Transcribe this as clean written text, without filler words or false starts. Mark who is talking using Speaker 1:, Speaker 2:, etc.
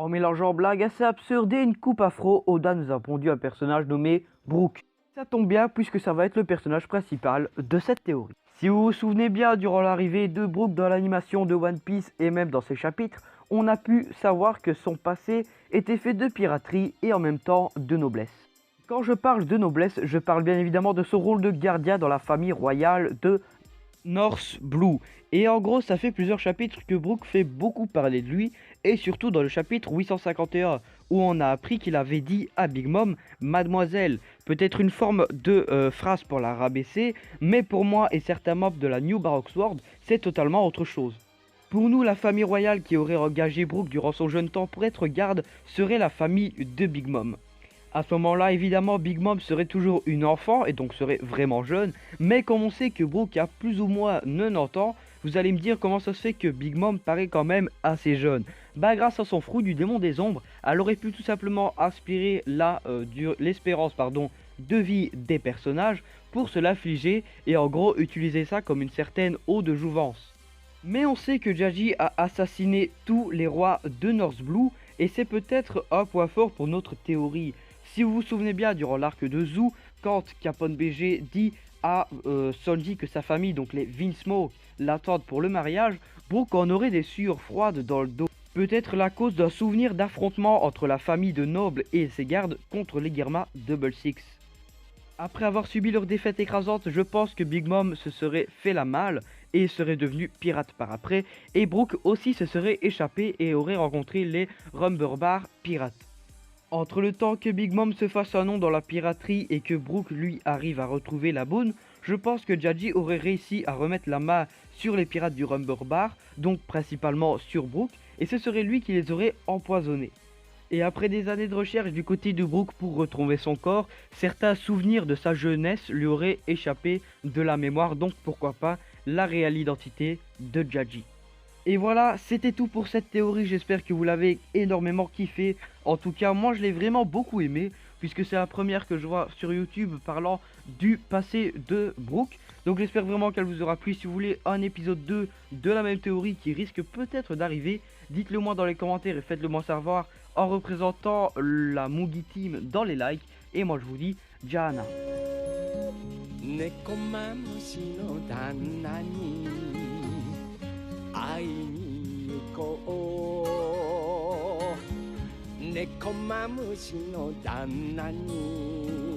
Speaker 1: En mélangeant blagues assez absurdes et une coupe afro, Oda nous a pondu un personnage nommé Brook. Ça tombe bien puisque ça va être le personnage principal de cette théorie. Si vous vous souvenez bien, durant l'arrivée de Brook dans l'animation de One Piece et même dans ses chapitres, on a pu savoir que son passé était fait de piraterie et en même temps de noblesse. Quand je parle de noblesse, je parle bien évidemment de son rôle de gardien dans la famille royale de North Blue. Et en gros, ça fait plusieurs chapitres que Brook fait beaucoup parler de lui, et surtout dans le chapitre 851, où on a appris qu'il avait dit à Big Mom, Mademoiselle, peut-être une forme de phrase pour la rabaisser, mais pour moi et certains membres de la New Baroque Sword, c'est totalement autre chose. Pour nous, la famille royale qui aurait engagé Brook durant son jeune temps pour être garde serait la famille de Big Mom. À ce moment-là, évidemment, Big Mom serait toujours une enfant et donc serait vraiment jeune. Mais comme on sait que Brook a plus ou moins 90 ans, vous allez me dire comment ça se fait que Big Mom paraît quand même assez jeune. Bah grâce à son fruit du démon des ombres, elle aurait pu tout simplement aspirer l'espérance de vie des personnages pour se l'affliger et en gros utiliser ça comme une certaine eau de jouvence. Mais on sait que Jaji a assassiné tous les rois de North Blue et c'est peut-être un point fort pour notre théorie. Si vous vous souvenez bien, durant l'arc de Zou, quand Capone BG dit à Sanji que sa famille, donc les Vinsmoke, l'attendent pour le mariage, Brook en aurait des sueurs froides dans le dos. Peut-être la cause d'un souvenir d'affrontement entre la famille de nobles et ses gardes contre les Germa Double Six. Après avoir subi leur défaite écrasante, je pense que Big Mom se serait fait la malle et serait devenu pirate par après, et Brook aussi se serait échappé et aurait rencontré les Rumberbar pirates. Entre le temps que Big Mom se fasse un nom dans la piraterie et que Brook lui arrive à retrouver la boune, je pense que Jaji aurait réussi à remettre la main sur les pirates du Rumberbar, donc principalement sur Brook, et ce serait lui qui les aurait empoisonnés. Et après des années de recherche du côté de Brook pour retrouver son corps, certains souvenirs de sa jeunesse lui auraient échappé de la mémoire, donc pourquoi pas la réelle identité de Jaji. Et voilà, c'était tout pour cette théorie, j'espère que vous l'avez énormément kiffé. En tout cas, moi je l'ai vraiment beaucoup aimé, puisque c'est la première que je vois sur YouTube parlant du passé de Brook. Donc j'espère vraiment qu'elle vous aura plu. Si vous voulez un épisode 2 de la même théorie qui risque peut-être d'arriver, dites-le moi dans les commentaires et faites-le moi savoir en représentant la Mugi Team dans les likes. Et moi je vous dis, Jana.
Speaker 2: 猫まむしの旦那に会いに行こう猫まむしの旦那に